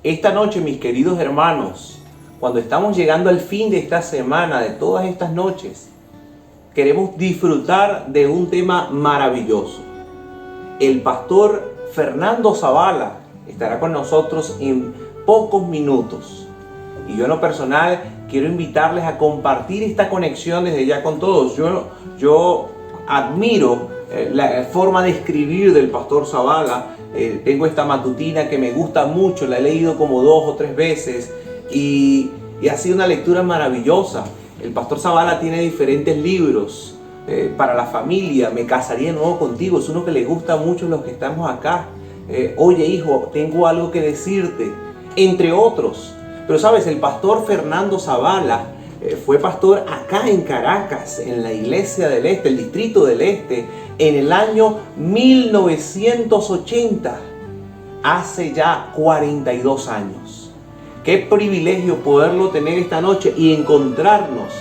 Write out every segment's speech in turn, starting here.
Esta noche, mis queridos hermanos, cuando estamos llegando al fin de esta semana, de todas estas noches, queremos disfrutar de un tema maravilloso. El pastor Fernando Zavala estará con nosotros en pocos minutos. Y yo en lo personal quiero invitarles a compartir esta conexión desde ya con todos. Yo admiro la forma de escribir del pastor Zavala. Tengo esta matutina que me gusta mucho, la he leído como 2 o 3 veces y ha sido una lectura maravillosa. El pastor Zavala tiene diferentes libros para la familia. Me casaría de nuevo contigo, es uno que le gusta mucho a los que estamos acá. Oye hijo, tengo algo que decirte, entre otros. Pero sabes, el pastor Fernando Zavala fue pastor acá en Caracas, en la Iglesia del Este, el Distrito del Este, en el año 1980, hace ya 42 años. Qué privilegio poderlo tener esta noche y encontrarnos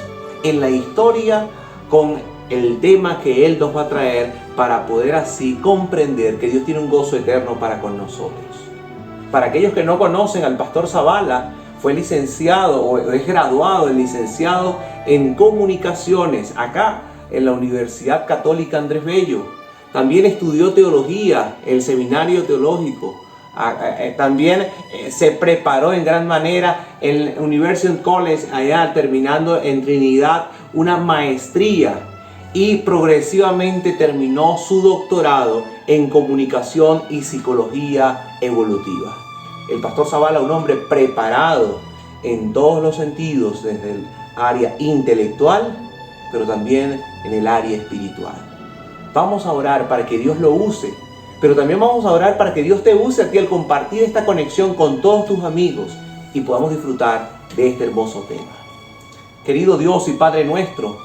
en la historia con el tema que él nos va a traer para poder así comprender que Dios tiene un gozo eterno para con nosotros. Para aquellos que no conocen al pastor Zavala, fue licenciado o es graduado en licenciado en comunicaciones acá en la Universidad Católica Andrés Bello. También estudió teología en el seminario teológico. También se preparó en gran manera en el University College allá, terminando en Trinidad una maestría, y progresivamente terminó su doctorado en comunicación y psicología evolutiva. El pastor Zavala, un hombre preparado en todos los sentidos, desde el área intelectual, pero también en el área espiritual. Vamos a orar para que Dios lo use, pero también vamos a orar para que Dios te use a ti al compartir esta conexión con todos tus amigos y podamos disfrutar de este hermoso tema. Querido Dios y Padre nuestro,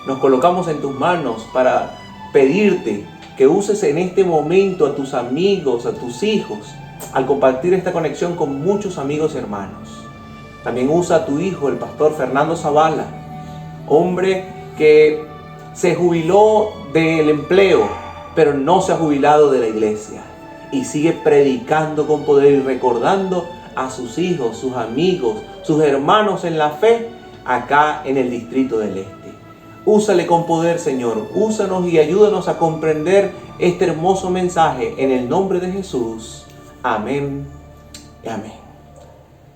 nos colocamos en tus manos para pedirte que uses en este momento a tus amigos, a tus hijos, al compartir esta conexión con muchos amigos y hermanos. También usa a tu hijo, el pastor Fernando Zavala, hombre que se jubiló del empleo, pero no se ha jubilado de la iglesia, y sigue predicando con poder y recordando a sus hijos, sus amigos, sus hermanos en la fe, acá en el Distrito del Este. Úsale con poder, Señor. Úsanos y ayúdanos a comprender este hermoso mensaje en el nombre de Jesús. Amén y amén.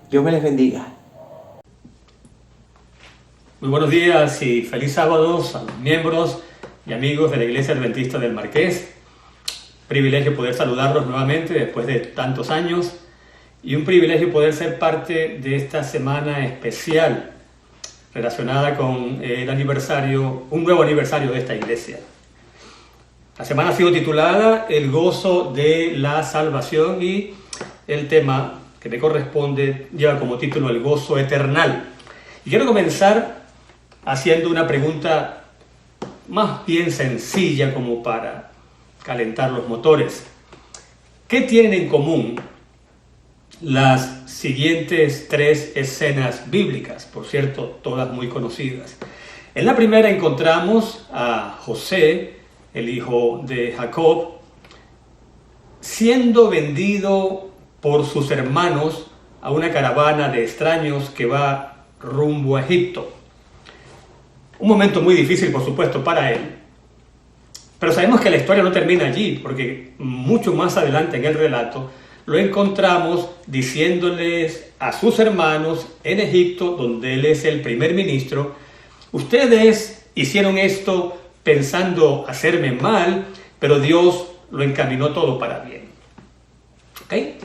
Dios me les bendiga. Muy buenos días y feliz sábado a los miembros y amigos de la Iglesia Adventista del Marqués. Privilegio poder saludarlos nuevamente después de tantos años y un privilegio poder ser parte de esta semana especial relacionada con el aniversario, un nuevo aniversario de esta iglesia. La semana ha sido titulada El gozo de la salvación y el tema que me corresponde lleva como título El gozo eternal. Y quiero comenzar haciendo una pregunta más bien sencilla como para calentar los motores. ¿Qué tienen en común las siguientes tres escenas bíblicas? Por cierto, todas muy conocidas. En la primera encontramos a José, el hijo de Jacob, siendo vendido por sus hermanos a una caravana de extraños que va rumbo a Egipto. Un momento muy difícil, por supuesto, para él. Pero sabemos que la historia no termina allí, porque mucho más adelante en el relato lo encontramos diciéndoles a sus hermanos en Egipto, donde él es el primer ministro: ustedes hicieron esto pensando hacerme mal, pero Dios lo encaminó todo para bien. ¿Okay?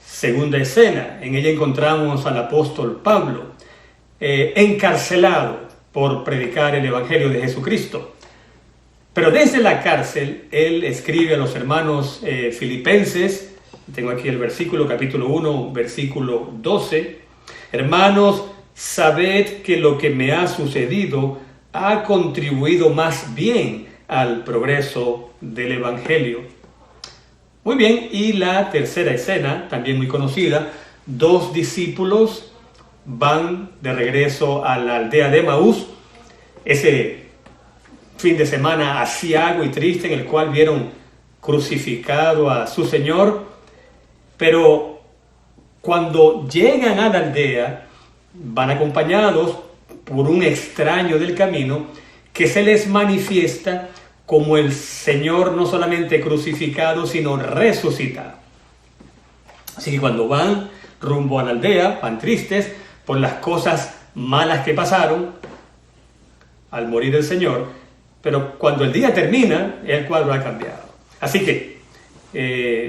Segunda escena, en ella encontramos al apóstol Pablo, encarcelado por predicar el Evangelio de Jesucristo. Pero desde la cárcel, él escribe a los hermanos filipenses, tengo aquí el versículo, capítulo 1, versículo 12, hermanos, sabed que lo que me ha sucedido ha contribuido más bien al progreso del Evangelio. Muy bien, y la tercera escena, también muy conocida, dos discípulos van de regreso a la aldea de Emaús, ese fin de semana aciago y triste en el cual vieron crucificado a su Señor, pero cuando llegan a la aldea van acompañados por un extraño del camino que se les manifiesta como el Señor no solamente crucificado, sino resucitado. Así que cuando van rumbo a la aldea, van tristes por las cosas malas que pasaron al morir el Señor, pero cuando el día termina, el cuadro ha cambiado. Así que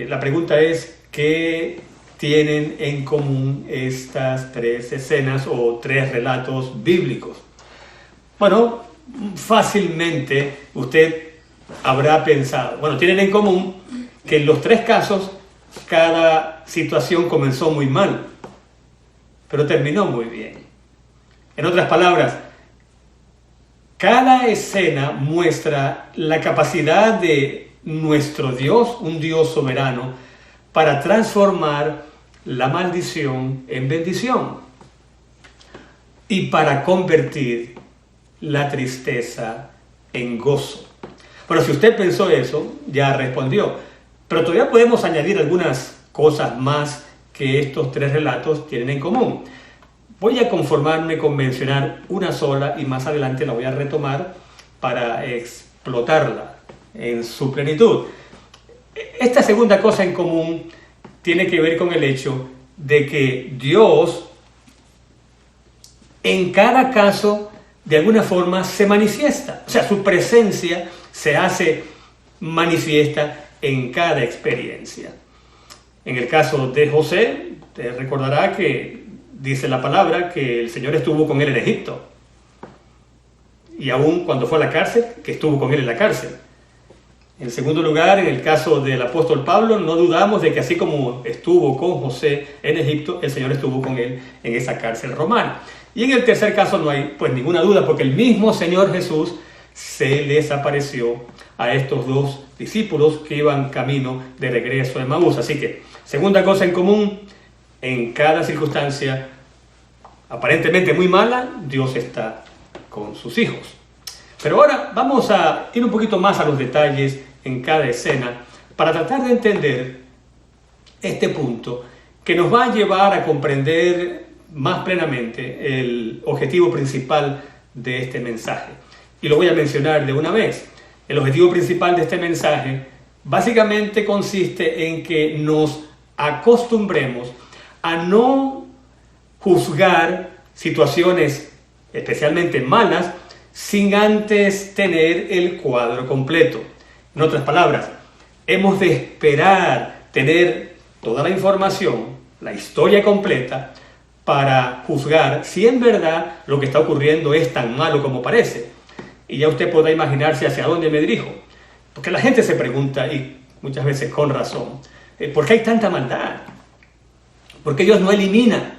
la pregunta es, ¿qué tienen en común estas tres escenas o tres relatos bíblicos? Bueno, fácilmente usted habrá pensado, bueno, tienen en común que en los tres casos cada situación comenzó muy mal, pero terminó muy bien. En otras palabras, cada escena muestra la capacidad de nuestro Dios, un Dios soberano, para transformar la maldición en bendición y para convertir la tristeza en gozo. Bueno, si usted pensó eso, ya respondió. Pero todavía podemos añadir algunas cosas más que estos tres relatos tienen en común. Voy a conformarme con mencionar una sola y más adelante la voy a retomar para explotarla en su plenitud. Esta segunda cosa en común tiene que ver con el hecho de que Dios en cada caso de alguna forma se manifiesta. O sea, su presencia se hace manifiesta en cada experiencia. En el caso de José, te recordará que dice la palabra que el Señor estuvo con él en Egipto. Y aún cuando fue a la cárcel, que estuvo con él en la cárcel. En segundo lugar, en el caso del apóstol Pablo, no dudamos de que así como estuvo con José en Egipto, el Señor estuvo con él en esa cárcel romana. Y en el tercer caso no hay pues ninguna duda, porque el mismo Señor Jesús se les apareció a estos dos discípulos que iban camino de regreso a Emaús. Así que, segunda cosa en común, en cada circunstancia aparentemente muy mala, Dios está con sus hijos. Pero ahora vamos a ir un poquito más a los detalles en cada escena para tratar de entender este punto que nos va a llevar a comprender más plenamente el objetivo principal de este mensaje. Y lo voy a mencionar de una vez. El objetivo principal de este mensaje básicamente consiste en que nos acostumbremos a no juzgar situaciones especialmente malas sin antes tener el cuadro completo. En otras palabras, hemos de esperar tener toda la información, la historia completa, para juzgar si en verdad lo que está ocurriendo es tan malo como parece. Y ya usted podrá imaginarse hacia dónde me dirijo. Porque la gente se pregunta, y muchas veces con razón, ¿por qué hay tanta maldad? ¿Por qué Dios no elimina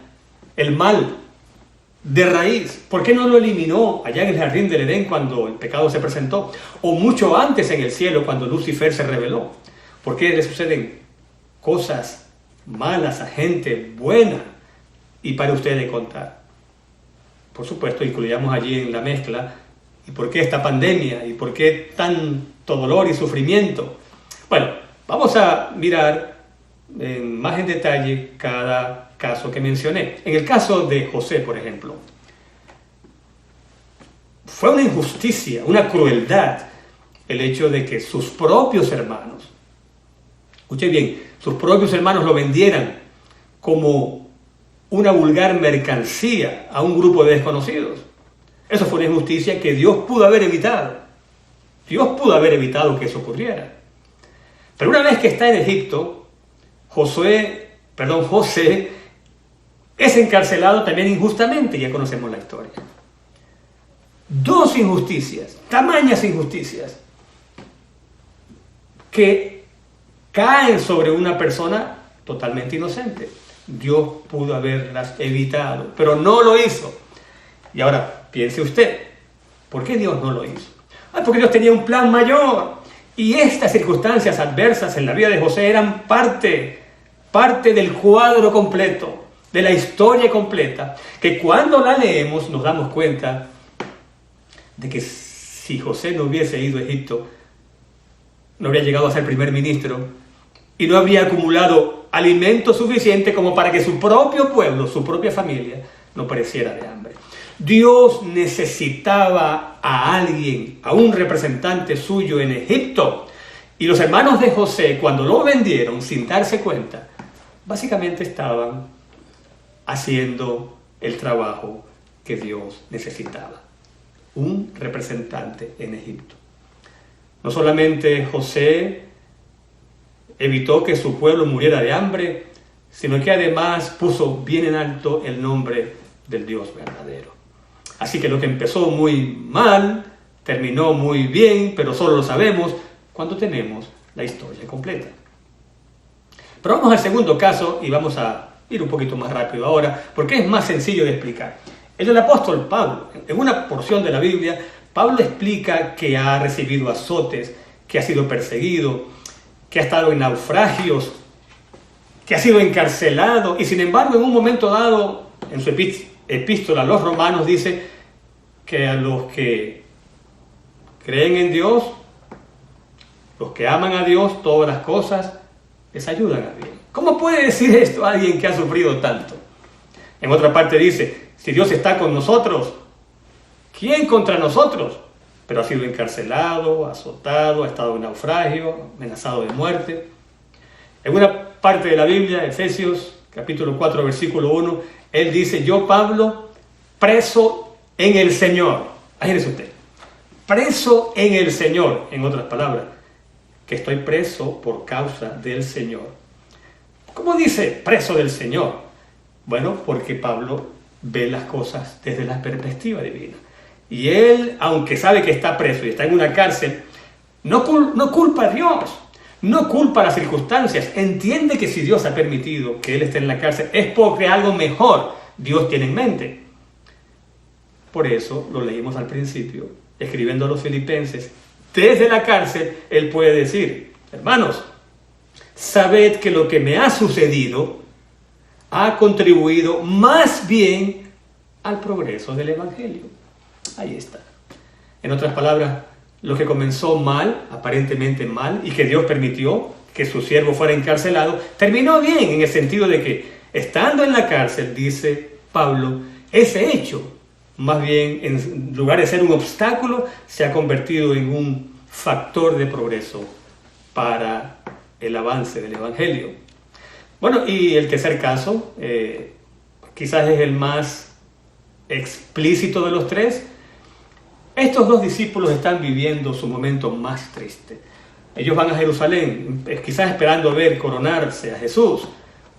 el mal de raíz? ¿Por qué no lo eliminó allá en el jardín del Edén cuando el pecado se presentó? O mucho antes en el cielo cuando Lucifer se rebeló. ¿Por qué le suceden cosas malas a gente buena? Y para ustedes contar. Por supuesto, incluyamos allí en la mezcla, ¿y por qué esta pandemia? ¿Y por qué tanto dolor y sufrimiento? Bueno, vamos a mirar más en detalle cada caso que mencioné. En el caso de José, por ejemplo, fue una injusticia, una crueldad el hecho de que sus propios hermanos, escuche bien, sus propios hermanos lo vendieran como una vulgar mercancía a un grupo de desconocidos. Eso fue una injusticia que Dios pudo haber evitado. Dios pudo haber evitado que eso ocurriera. Pero una vez que está en Egipto, José es encarcelado también injustamente. Ya conocemos la historia. Dos injusticias, tamañas injusticias, que caen sobre una persona totalmente inocente. Dios pudo haberlas evitado, pero no lo hizo. Y ahora, piense usted, ¿por qué Dios no lo hizo? Porque Dios tenía un plan mayor. Y estas circunstancias adversas en la vida de José eran parte del cuadro completo, de la historia completa, que cuando la leemos nos damos cuenta de que si José no hubiese ido a Egipto, no habría llegado a ser primer ministro y no habría acumulado alimento suficiente como para que su propio pueblo, su propia familia, no pereciera de hambre. Dios necesitaba a alguien, a un representante suyo en Egipto. Y los hermanos de José, cuando lo vendieron sin darse cuenta, básicamente estaban haciendo el trabajo que Dios necesitaba. Un representante en Egipto. No solamente José evitó que su pueblo muriera de hambre, sino que además puso bien en alto el nombre del Dios verdadero. Así que lo que empezó muy mal, terminó muy bien, pero solo lo sabemos cuando tenemos la historia completa. Pero vamos al segundo caso y vamos a ir un poquito más rápido ahora, porque es más sencillo de explicar. El apóstol Pablo, en una porción de la Biblia, Pablo explica que ha recibido azotes, que ha sido perseguido, que ha estado en naufragios, que ha sido encarcelado, y sin embargo en un momento dado, en su epístola a los romanos, dice que a los que creen en Dios, los que aman a Dios, todas las cosas les ayudan a bien. ¿Cómo puede decir esto a alguien que ha sufrido tanto? En otra parte dice, si Dios está con nosotros, ¿quién contra nosotros? Pero ha sido encarcelado, azotado, ha estado en naufragio, amenazado de muerte. En una parte de la Biblia, Efesios capítulo 4, versículo 1, él dice, yo Pablo, preso en el Señor. Imagínese usted, preso en el Señor, en otras palabras, que estoy preso por causa del Señor. ¿Cómo dice preso del Señor? Bueno, porque Pablo ve las cosas desde la perspectiva divina. Y él, aunque sabe que está preso y está en una cárcel, no culpa a Dios, no culpa a las circunstancias. Entiende que si Dios ha permitido que él esté en la cárcel es porque algo mejor Dios tiene en mente. Por eso lo leímos al principio, escribiendo a los filipenses. Desde la cárcel, él puede decir, hermanos, sabed que lo que me ha sucedido ha contribuido más bien al progreso del Evangelio. Ahí está. En otras palabras, lo que comenzó mal, aparentemente mal, y que Dios permitió que su siervo fuera encarcelado, terminó bien en el sentido de que, estando en la cárcel, dice Pablo, ese hecho, más bien en lugar de ser un obstáculo, se ha convertido en un factor de progreso para el avance del Evangelio. Bueno, y el tercer caso, quizás es el más explícito de los tres. Estos dos discípulos están viviendo su momento más triste. Ellos van a Jerusalén, quizás esperando ver coronarse a Jesús,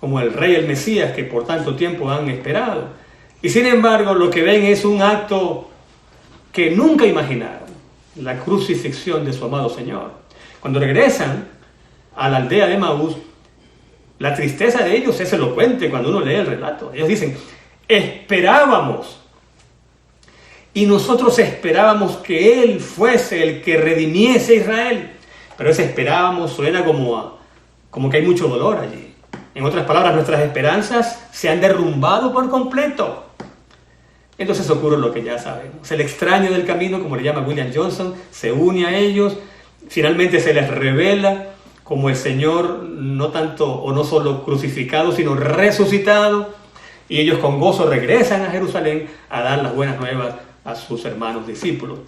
como el rey, el Mesías, que por tanto tiempo han esperado. Y sin embargo, lo que ven es un acto que nunca imaginaron, la crucifixión de su amado Señor. Cuando regresan a la aldea de Emaús, la tristeza de ellos es elocuente cuando uno lee el relato. Ellos dicen, esperábamos, y nosotros esperábamos que Él fuese el que redimiese a Israel. Pero ese esperábamos suena como que hay mucho dolor allí. En otras palabras, nuestras esperanzas se han derrumbado por completo. Entonces ocurre lo que ya sabemos. El extraño del camino, como le llama William Johnson, se une a ellos. Finalmente se les revela como el Señor, no tanto o no solo crucificado, sino resucitado. Y ellos con gozo regresan a Jerusalén a dar las buenas nuevas a sus hermanos discípulos.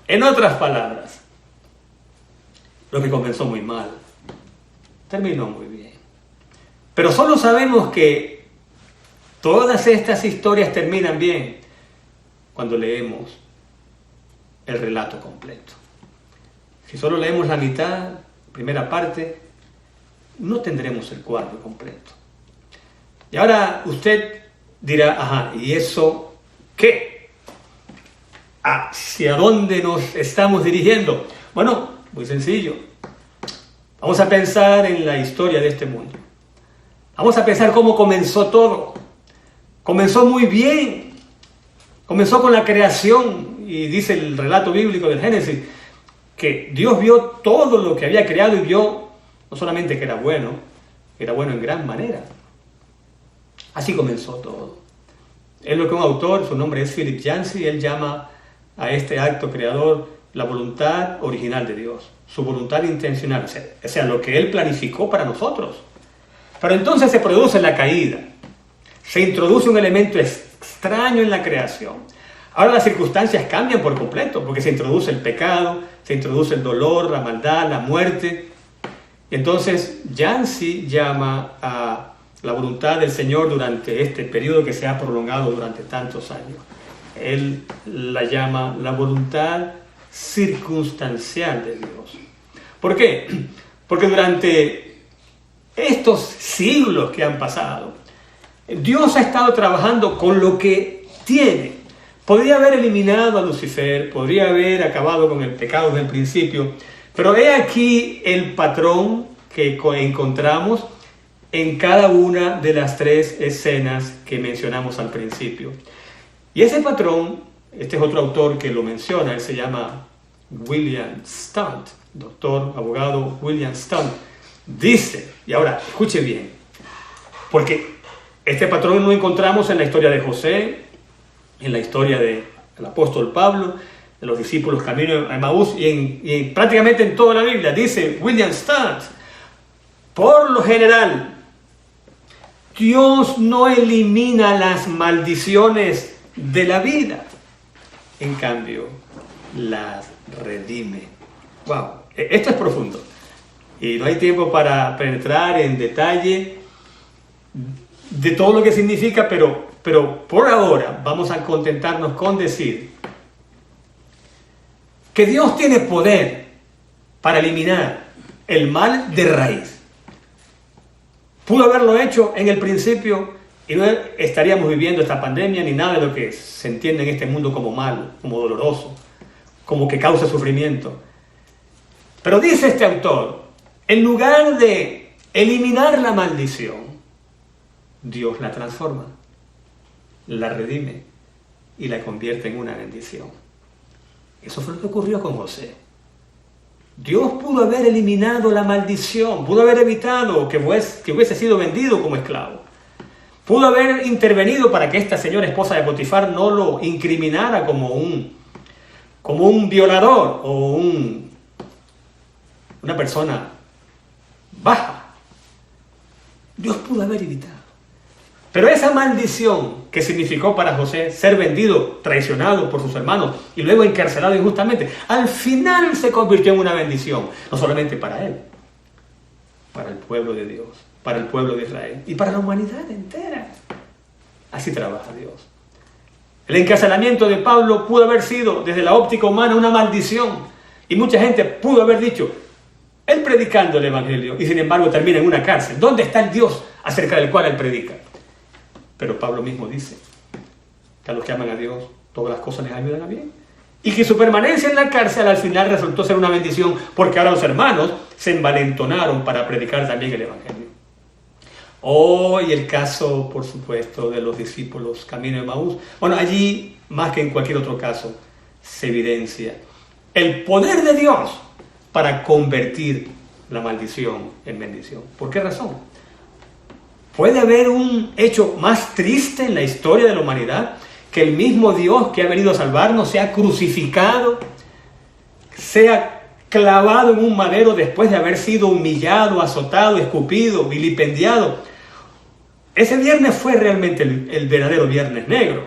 En otras palabras, lo que comenzó muy mal, terminó muy bien. Pero solo sabemos que todas estas historias terminan bien cuando leemos el relato completo. Si solo leemos la mitad, primera parte, no tendremos el cuadro completo. Y ahora usted dirá, ajá, ¿y eso qué? ¿Hacia dónde nos estamos dirigiendo? Bueno, muy sencillo. Vamos a pensar en la historia de este mundo. Vamos a pensar cómo comenzó todo. Comenzó muy bien. Comenzó con la creación, y dice el relato bíblico del Génesis, que Dios vio todo lo que había creado y vio no solamente que era bueno en gran manera. Así comenzó todo. Es lo que un autor, su nombre es Philip Yancey, él llama a este acto creador la voluntad original de Dios, su voluntad intencional, o sea, lo que Él planificó para nosotros. Pero entonces se produce la caída, se introduce un elemento extraño en la creación. Ahora las circunstancias cambian por completo, porque se introduce el pecado, se introduce el dolor, la maldad, la muerte. Y entonces Yancey llama a la voluntad del Señor durante este periodo que se ha prolongado durante tantos años. Él la llama la voluntad circunstancial de Dios. ¿Por qué? Porque durante estos siglos que han pasado, Dios ha estado trabajando con lo que tiene. Podría haber eliminado a Lucifer, podría haber acabado con el pecado desde el principio, pero he aquí el patrón que encontramos en cada una de las tres escenas que mencionamos al principio. Y ese patrón, este es otro autor que lo menciona, él se llama William Stunt, doctor, abogado William Stunt, dice, y ahora escuche bien, porque este patrón lo encontramos en la historia de José, en la historia del apóstol Pablo, de los discípulos camino a Emaús, y prácticamente en toda la Biblia. Dice William Stunt, por lo general, Dios no elimina las maldiciones de la vida, en cambio las redime. Wow, esto es profundo y no hay tiempo para penetrar en detalle de todo lo que significa, pero por ahora vamos a contentarnos con decir que Dios tiene poder para eliminar el mal de raíz. Pudo haberlo hecho en el principio y no estaríamos viviendo esta pandemia ni nada de lo que se entiende en este mundo como malo, como doloroso, como que causa sufrimiento. Pero dice este autor, en lugar de eliminar la maldición, Dios la transforma, la redime y la convierte en una bendición. Eso fue lo que ocurrió con José. Dios pudo haber eliminado la maldición, pudo haber evitado que hubiese sido vendido como esclavo. Pudo haber intervenido para que esta señora esposa de Potifar no lo incriminara como un violador o una persona baja. Dios pudo haber evitado. Pero esa maldición que significó para José ser vendido, traicionado por sus hermanos y luego encarcelado injustamente, al final se convirtió en una bendición, no solamente para él, para el pueblo de Dios, para el pueblo de Israel y para la humanidad entera. Así trabaja Dios. El encarcelamiento de Pablo pudo haber sido, desde la óptica humana, una maldición. Y mucha gente pudo haber dicho, Él predicando el Evangelio y sin embargo termina en una cárcel. ¿Dónde está el Dios acerca del cual él predica? Pero Pablo mismo dice que a los que aman a Dios todas las cosas les ayudan a bien. Y que su permanencia en la cárcel al final resultó ser una bendición porque ahora los hermanos se envalentonaron para predicar también el Evangelio. Y el caso, por supuesto, de los discípulos camino de Emaús. Bueno, allí, más que en cualquier otro caso, se evidencia el poder de Dios para convertir la maldición en bendición. ¿Por qué razón? ¿Puede haber un hecho más triste en la historia de la humanidad que el mismo Dios que ha venido a salvarnos sea crucificado, sea clavado en un madero después de haber sido humillado, azotado, escupido, vilipendiado? Ese viernes fue realmente el verdadero viernes negro.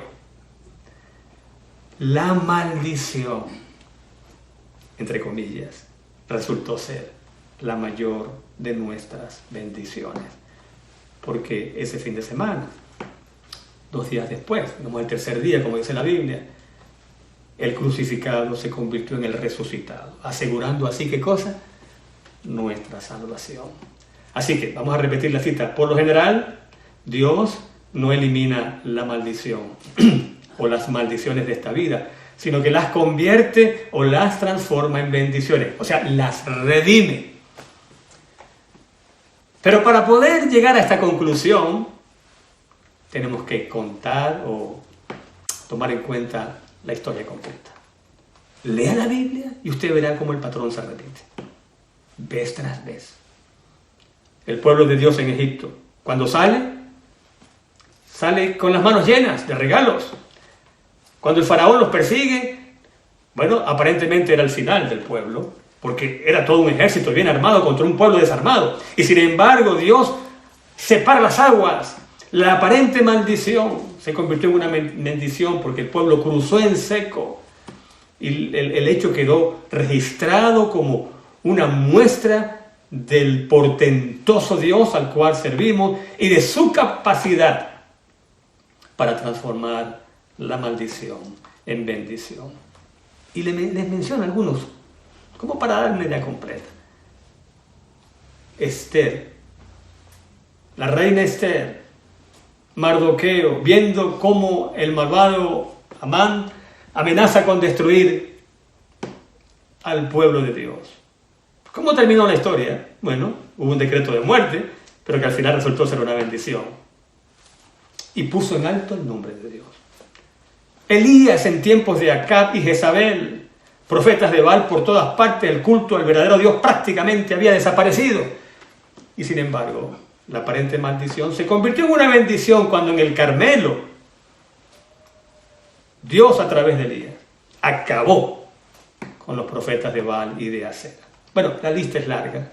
La maldición, entre comillas, resultó ser la mayor de nuestras bendiciones. Porque ese fin de semana, 2 días después, como el tercer día, como dice la Biblia, el crucificado se convirtió en el resucitado, asegurando así, ¿qué cosa? Nuestra salvación. Así que, vamos a repetir la cita. Por lo general, Dios no elimina la maldición o las maldiciones de esta vida, sino que las convierte o las transforma en bendiciones, o sea, las redime. Pero para poder llegar a esta conclusión, tenemos que contar o tomar en cuenta la historia completa. Lea la Biblia y usted verá cómo el patrón se repite, vez tras vez. El pueblo de Dios en Egipto, cuando sale con las manos llenas de regalos. Cuando el faraón los persigue, bueno, aparentemente era el final del pueblo, porque era todo un ejército bien armado contra un pueblo desarmado. Y sin embargo, Dios separa las aguas. La aparente maldición se convirtió en una bendición porque el pueblo cruzó en seco. Y el hecho quedó registrado como una muestra del portentoso Dios al cual servimos y de su capacidad para transformar la maldición en bendición. Y les menciono algunos, como para dar una idea completa. Esther, la reina Esther, Mardoqueo, viendo cómo el malvado Amán amenaza con destruir al pueblo de Dios. ¿Cómo terminó la historia? Bueno, hubo un decreto de muerte, pero que al final resultó ser una bendición. Y puso en alto el nombre de Dios. Elías en tiempos de Acab y Jezabel, profetas de Baal por todas partes, el culto al verdadero Dios prácticamente había desaparecido. Y sin embargo, la aparente maldición se convirtió en una bendición cuando en el Carmelo, Dios a través de Elías acabó con los profetas de Baal y de Acera. Bueno, la lista es larga.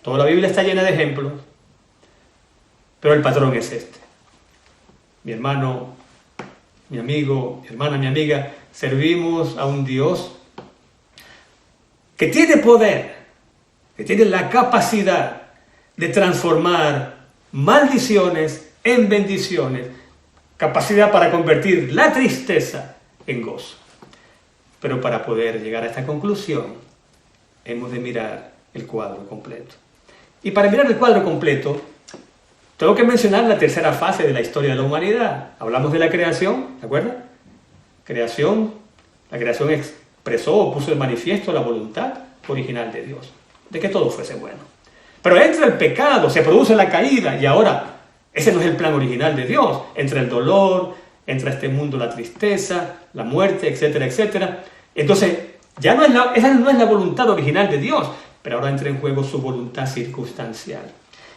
Toda la Biblia está llena de ejemplos, pero el patrón es este. Mi hermano, mi amigo, mi hermana, mi amiga, servimos a un Dios que tiene poder, que tiene la capacidad de transformar maldiciones en bendiciones, capacidad para convertir la tristeza en gozo. Pero para poder llegar a esta conclusión, hemos de mirar el cuadro completo. Y para mirar el cuadro completo, tengo que mencionar la tercera fase de la historia de la humanidad. Hablamos de la creación, ¿de acuerdo? La creación expresó o puso de manifiesto la voluntad original de Dios, de que todo fuese bueno. Pero entra el pecado, se produce la caída, y ahora, ese no es el plan original de Dios. Entra el dolor, entra a este mundo la tristeza, la muerte, etcétera, etcétera. Entonces, esa no es la voluntad original de Dios, pero ahora entra en juego su voluntad circunstancial.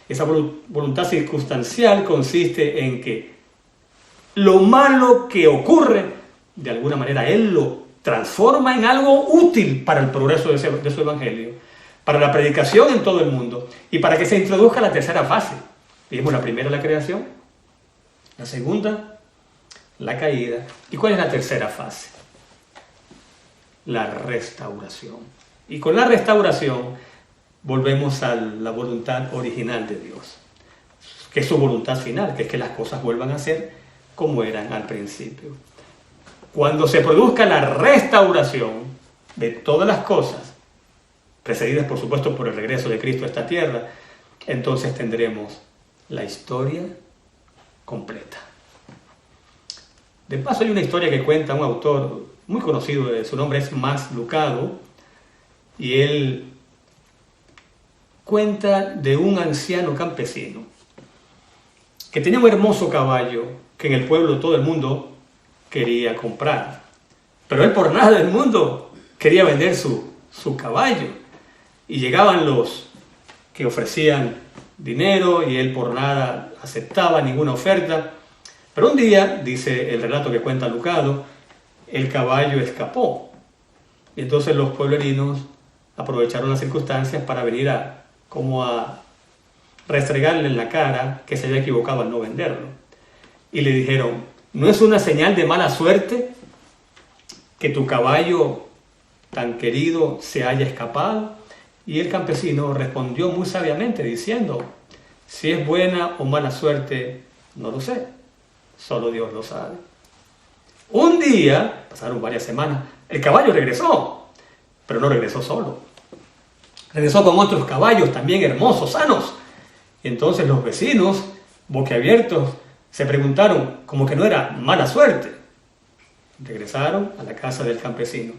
Esa voluntad circunstancial consiste en que lo malo que ocurre, de alguna manera, Él lo transforma en algo útil para el progreso de su evangelio, para la predicación en todo el mundo y para que se introduzca la tercera fase. Vimos la primera, la creación, la segunda, la caída. ¿Y cuál es la tercera fase? La restauración. Y con la restauración volvemos a la voluntad original de Dios, que es su voluntad final, que es que las cosas vuelvan a ser como eran al principio. Cuando se produzca la restauración de todas las cosas, precedidas por supuesto por el regreso de Cristo a esta tierra, entonces tendremos la historia completa. De paso hay una historia que cuenta un autor muy conocido, su nombre es Max Lucado, y él cuenta de un anciano campesino que tenía un hermoso caballo que en el pueblo todo el mundo quería comprar, pero él por nada del mundo quería vender su caballo, y llegaban los que ofrecían dinero y él por nada aceptaba ninguna oferta. Pero un día, dice el relato que cuenta Lucado, el caballo escapó. Y entonces los pueblerinos aprovecharon las circunstancias para venir a restregarle en la cara que se había equivocado al no venderlo. Y le dijeron, ¿no es una señal de mala suerte que tu caballo tan querido se haya escapado? Y el campesino respondió muy sabiamente diciendo, si es buena o mala suerte, no lo sé. Solo Dios lo sabe. Un día, pasaron varias semanas, el caballo regresó, pero no regresó solo. Regresó con otros caballos también hermosos, sanos. Y entonces los vecinos, boquiabiertos, se preguntaron, como que no era mala suerte. Regresaron a la casa del campesino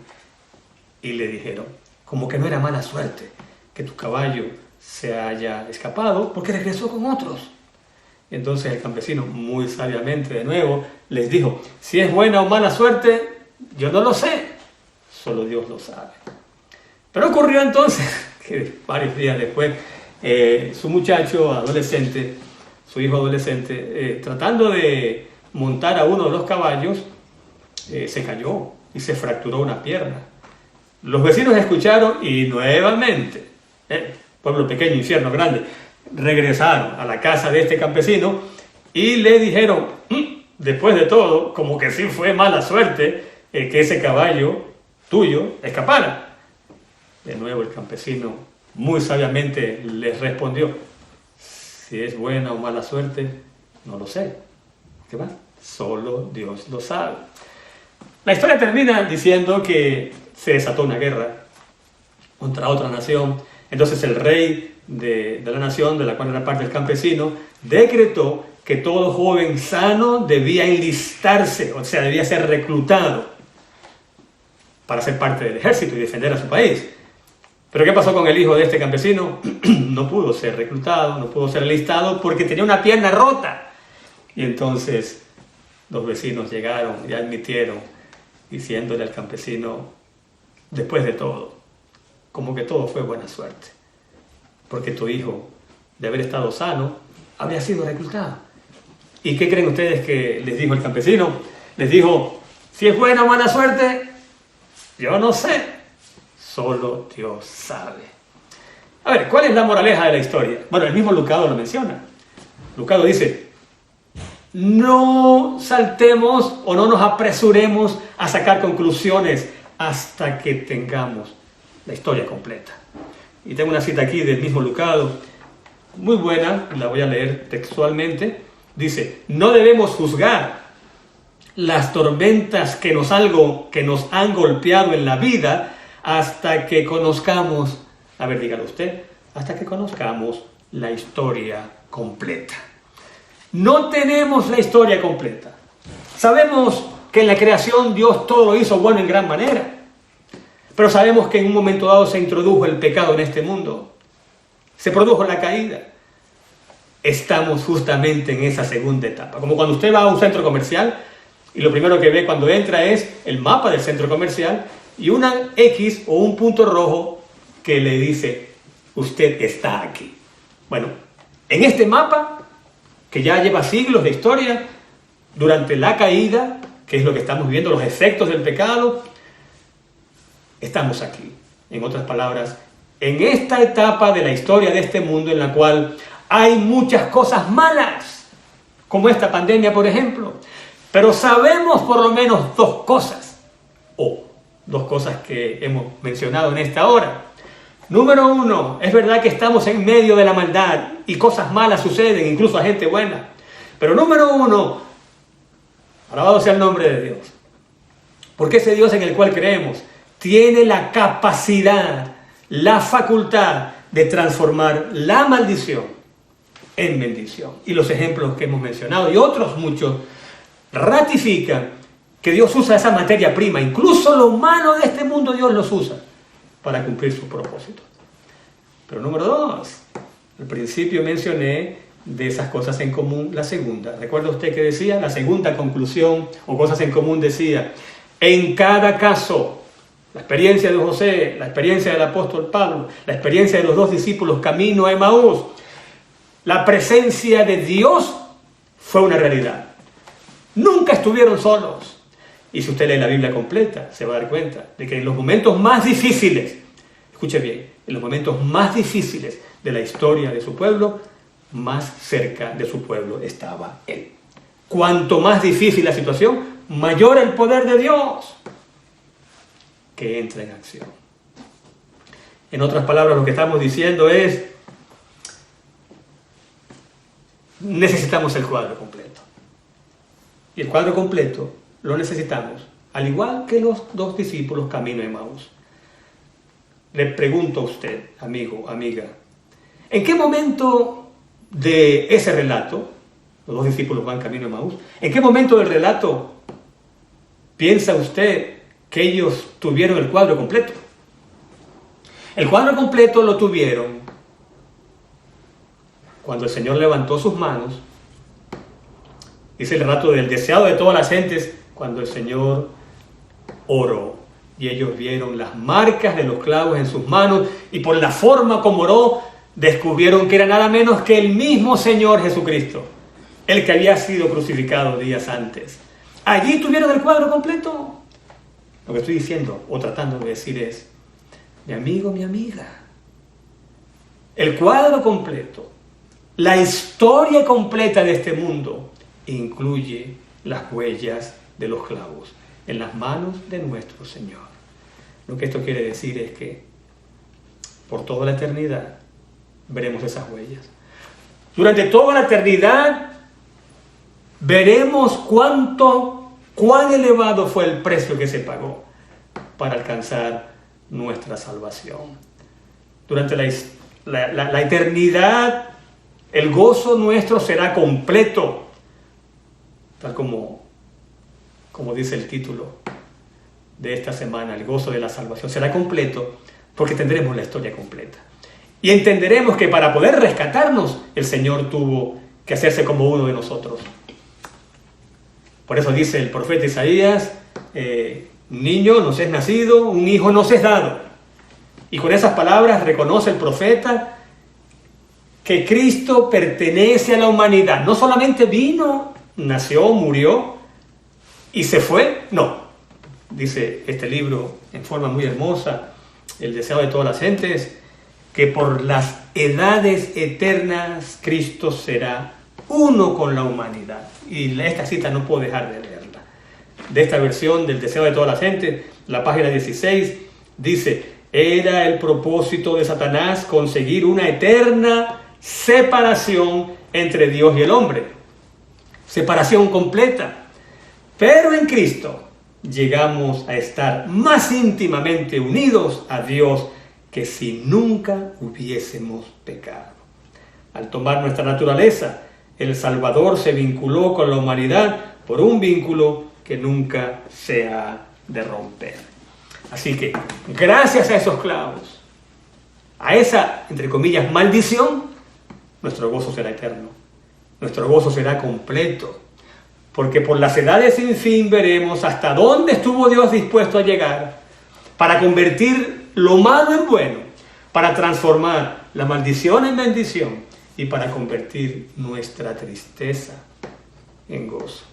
y le dijeron, como que no era mala suerte que tu caballo se haya escapado porque regresó con otros. Entonces el campesino, muy sabiamente de nuevo, les dijo, si es buena o mala suerte, yo no lo sé, solo Dios lo sabe. Pero ocurrió entonces que varios días después, su muchacho adolescente, su hijo adolescente, tratando de montar a uno de los caballos, se cayó y se fracturó una pierna. Los vecinos escucharon y nuevamente, pueblo pequeño, infierno grande, regresaron a la casa de este campesino y le dijeron, después de todo, como que sí fue mala suerte que ese caballo tuyo escapara. De nuevo el campesino muy sabiamente les respondió, si es buena o mala suerte, no lo sé. ¿Qué va? Solo Dios lo sabe. La historia termina diciendo que se desató una guerra contra otra nación. Entonces el rey de la nación, de la cual era parte el campesino, decretó que todo joven sano debía enlistarse, o sea, debía ser reclutado para ser parte del ejército y defender a su país. Pero ¿qué pasó con el hijo de este campesino? No pudo ser reclutado, no pudo ser enlistado porque tenía una pierna rota. Y entonces los vecinos llegaron y admitieron, diciéndole al campesino, después de todo, como que todo fue buena suerte, porque tu hijo, de haber estado sano, habría sido reclutado. ¿Y qué creen ustedes que les dijo el campesino? Les dijo, si es buena o mala suerte, yo no sé, solo Dios sabe. A ver, ¿cuál es la moraleja de la historia? Bueno, el mismo Lucado lo menciona. Lucado dice, no saltemos o no nos apresuremos a sacar conclusiones hasta que tengamos la historia completa. Y tengo una cita aquí del mismo Lucado, muy buena, la voy a leer textualmente. Dice, no debemos juzgar las tormentas que nos han golpeado en la vida hasta que conozcamos, a ver, dígalo usted, hasta que conozcamos la historia completa. No tenemos la historia completa. Sabemos que en la creación Dios todo lo hizo bueno en gran manera. Pero sabemos que en un momento dado se introdujo el pecado en este mundo. Se produjo la caída. Estamos justamente en esa segunda etapa. Como cuando usted va a un centro comercial y lo primero que ve cuando entra es el mapa del centro comercial y una X o un punto rojo que le dice, usted está aquí. Bueno, en este mapa, que ya lleva siglos de historia, durante la caída, que es lo que estamos viendo, los efectos del pecado, estamos aquí. En otras palabras, en esta etapa de la historia de este mundo en la cual hay muchas cosas malas, como esta pandemia, por ejemplo, pero sabemos por lo menos dos cosas que hemos mencionado en esta hora. Número uno, es verdad que estamos en medio de la maldad y cosas malas suceden, incluso a gente buena. Pero número uno, alabado sea el nombre de Dios, porque ese Dios en el cual creemos tiene la capacidad la facultad de transformar la maldición en bendición. Y los ejemplos que hemos mencionado y otros muchos ratifican que Dios usa esa materia prima, incluso lo malo de este mundo Dios los usa para cumplir sus propósitos. Pero número 2, al principio mencioné de esas cosas en común la segunda. ¿Recuerda usted que decía? La segunda conclusión o cosas en común decía, en cada caso, la experiencia de José, la experiencia del apóstol Pablo, la experiencia de los 2 discípulos camino a Emaús, la presencia de Dios fue una realidad. Nunca estuvieron solos. Y si usted lee la Biblia completa, se va a dar cuenta de que en los momentos más difíciles, escuche bien, en los momentos más difíciles de la historia de su pueblo, más cerca de su pueblo estaba Él. Cuanto más difícil la situación, mayor el poder de Dios que entra en acción. En otras palabras, lo que estamos diciendo es, necesitamos el cuadro completo. Y el cuadro completo lo necesitamos, al igual que los 2 discípulos camino a Emaús. Le pregunto a usted, amigo, amiga, ¿en qué momento de ese relato, los 2 discípulos van camino a Emaús, en qué momento del relato piensa usted que ellos tuvieron el cuadro completo? El cuadro completo lo tuvieron cuando el Señor levantó sus manos. Dice el relato del deseado de todas las gentes, cuando el Señor oró y ellos vieron las marcas de los clavos en sus manos y por la forma como oró descubrieron que era nada menos que el mismo Señor Jesucristo, el que había sido crucificado días antes. Allí tuvieron el cuadro completo. Lo que estoy diciendo o tratando de decir es, mi amigo, mi amiga, el cuadro completo, la historia completa de este mundo incluye las huellas de los clavos en las manos de nuestro Señor. Lo que esto quiere decir es que por toda la eternidad veremos esas huellas. Durante toda la eternidad veremos cuán elevado fue el precio que se pagó para alcanzar nuestra salvación. Durante la eternidad el gozo nuestro será completo, tal como dice el título de esta semana, el gozo de la salvación será completo porque tendremos la historia completa. Y entenderemos que para poder rescatarnos, el Señor tuvo que hacerse como uno de nosotros. Por eso dice el profeta Isaías, un niño nos es nacido, un hijo nos es dado. Y con esas palabras reconoce el profeta que Cristo pertenece a la humanidad. No solamente vino, nació, murió y se fue. No, dice este libro en forma muy hermosa, El deseo de todas las gentes, que por las edades eternas Cristo será uno con la humanidad. Y esta cita no puedo dejar de leerla. De esta versión del deseo de todas las gentes, la página 16, dice, era el propósito de Satanás conseguir una eterna separación entre Dios y el hombre. Separación completa. Pero en Cristo llegamos a estar más íntimamente unidos a Dios que si nunca hubiésemos pecado. Al tomar nuestra naturaleza, el Salvador se vinculó con la humanidad por un vínculo que nunca se ha de romper. Así que, gracias a esos clavos, a esa, entre comillas, maldición, nuestro gozo será eterno. Nuestro gozo será completo. Porque por las edades sin fin veremos hasta dónde estuvo Dios dispuesto a llegar para convertir lo malo en bueno, para transformar la maldición en bendición y para convertir nuestra tristeza en gozo.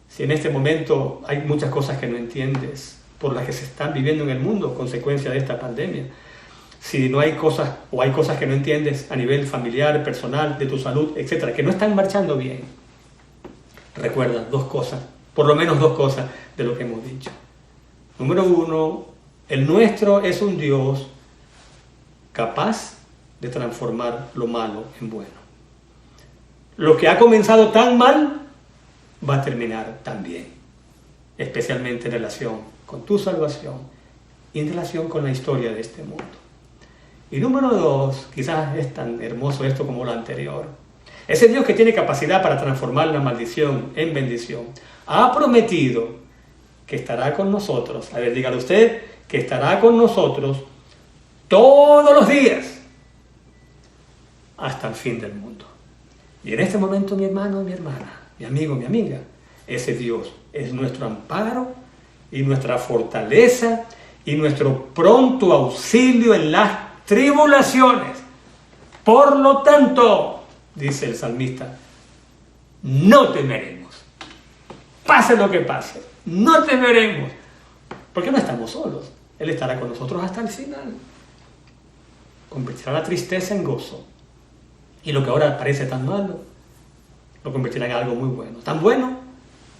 Si en este momento hay muchas cosas que no entiendes por las que se están viviendo en el mundo, consecuencia de esta pandemia, si no hay cosas o hay cosas que no entiendes a nivel familiar, personal, de tu salud, etcétera, que no están marchando bien, recuerda 2 cosas, por lo menos 2 cosas de lo que hemos dicho. Número 1, el nuestro es un Dios capaz de transformar lo malo en bueno. Lo que ha comenzado tan mal va a terminar tan bien, especialmente en relación con tu salvación y en relación con la historia de este mundo. Y número 2, quizás es tan hermoso esto como lo anterior. Ese Dios que tiene capacidad para transformar la maldición en bendición, ha prometido que estará con nosotros. A ver, dígale usted, que estará con nosotros todos los días hasta el fin del mundo. Y en este momento, mi hermano, mi hermana, mi amigo, mi amiga, ese Dios es nuestro amparo y nuestra fortaleza y nuestro pronto auxilio en las tribulaciones. Por lo tanto, dice el salmista, no temeremos. Pase lo que pase, no temeremos. Porque no estamos solos. Él estará con nosotros hasta el final. Convertirá la tristeza en gozo. Y lo que ahora parece tan malo, lo convertirá en algo muy bueno. Tan bueno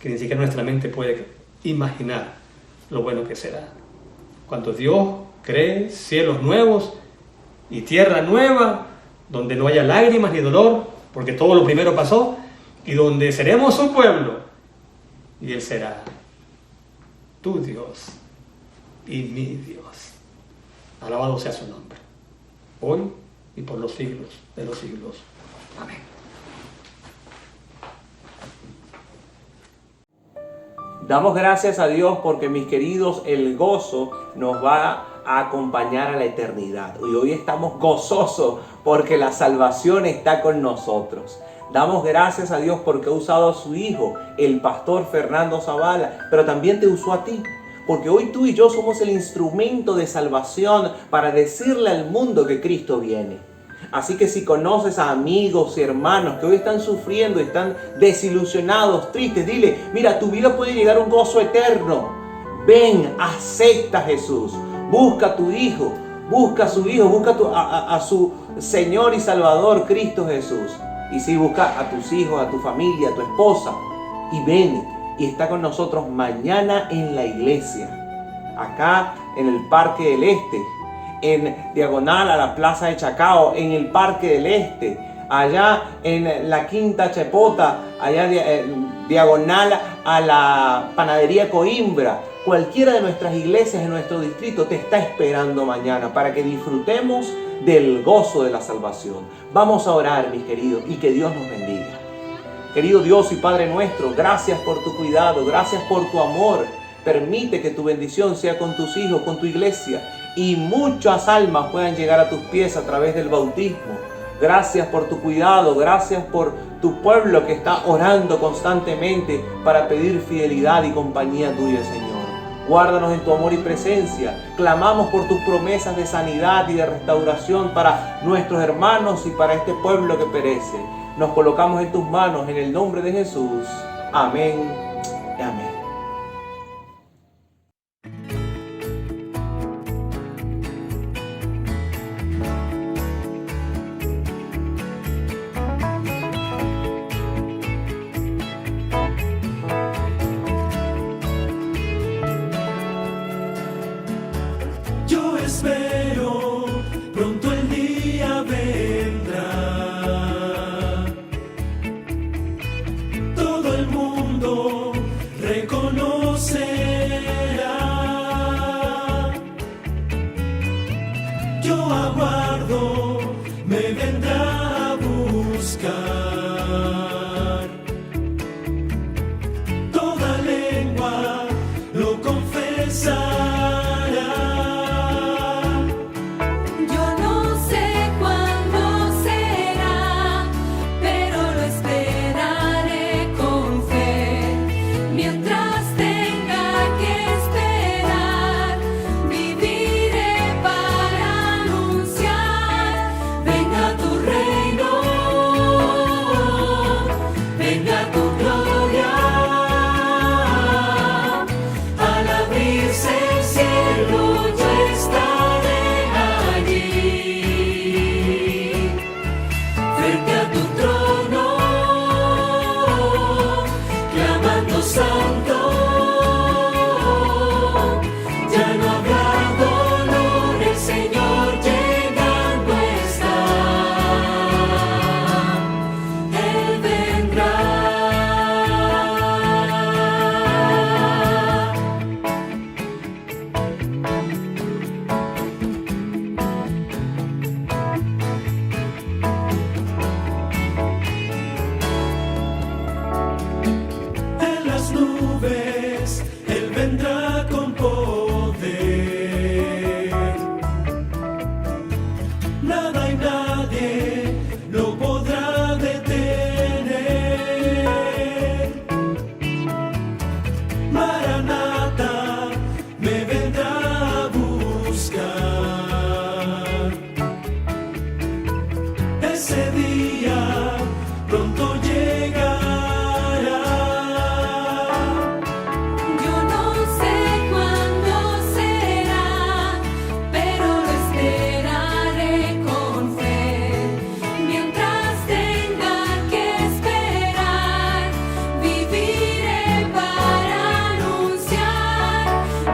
que ni siquiera nuestra mente puede imaginar lo bueno que será. Cuando Dios cree cielos nuevos y tierra nueva, donde no haya lágrimas ni dolor, porque todo lo primero pasó, y donde seremos su pueblo, y Él será tu Dios y mi Dios. Alabado sea su nombre, hoy y por los siglos de los siglos. Amén. Damos gracias a Dios porque, mis queridos, el gozo nos va a acompañar a la eternidad. Y hoy estamos gozosos porque la salvación está con nosotros. Damos gracias a Dios porque ha usado a su hijo, el pastor Fernando Zavala, pero también te usó a ti. Porque hoy tú y yo somos el instrumento de salvación para decirle al mundo que Cristo viene. Así que si conoces a amigos y hermanos que hoy están sufriendo, están desilusionados, tristes, dile, mira, tu vida puede llegar a un gozo eterno. Ven, acepta a Jesús, busca a tu hijo, busca a su hijo, busca a su Señor y Salvador, Cristo Jesús. Y si busca a tus hijos, a tu familia, a tu esposa, y ven y está con nosotros mañana en la iglesia, acá en el Parque del Este, en diagonal a la Plaza de Chacao, en el Parque del Este, allá en la Quinta Chepota, allá diagonal a la Panadería Coimbra. Cualquiera de nuestras iglesias en nuestro distrito te está esperando mañana para que disfrutemos del gozo de la salvación. Vamos a orar, mis queridos, y que Dios nos bendiga. Querido Dios y Padre nuestro, gracias por tu cuidado, gracias por tu amor. Permite que tu bendición sea con tus hijos, con tu iglesia, y muchas almas puedan llegar a tus pies a través del bautismo. Gracias por tu cuidado, gracias por tu pueblo que está orando constantemente para pedir fidelidad y compañía tuya, Señor. Guárdanos en tu amor y presencia. Clamamos por tus promesas de sanidad y de restauración para nuestros hermanos y para este pueblo que perece. Nos colocamos en tus manos en el nombre de Jesús. Amén y amén. Espero, pronto el día vendrá. Todo el mundo reconocerá. Yo aguardo, me vendrá a buscar. Toda lengua lo confesará. Al abrirse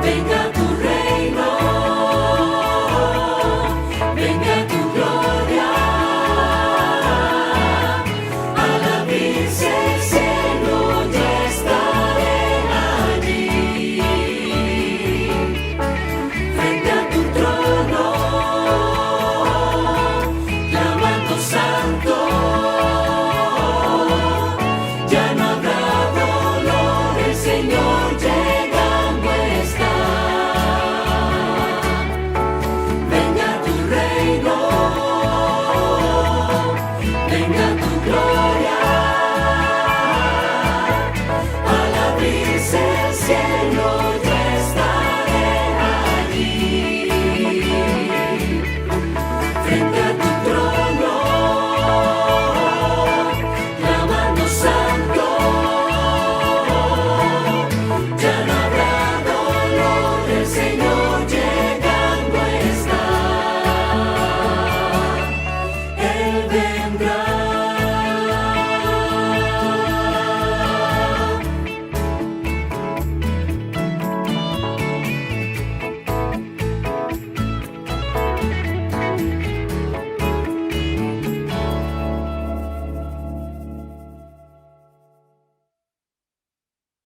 venga tu reino, venga tu gloria, al abrirse el cielo ya estaré allí, frente a tu trono, clamando santo, ya no habrá dolor, el Señor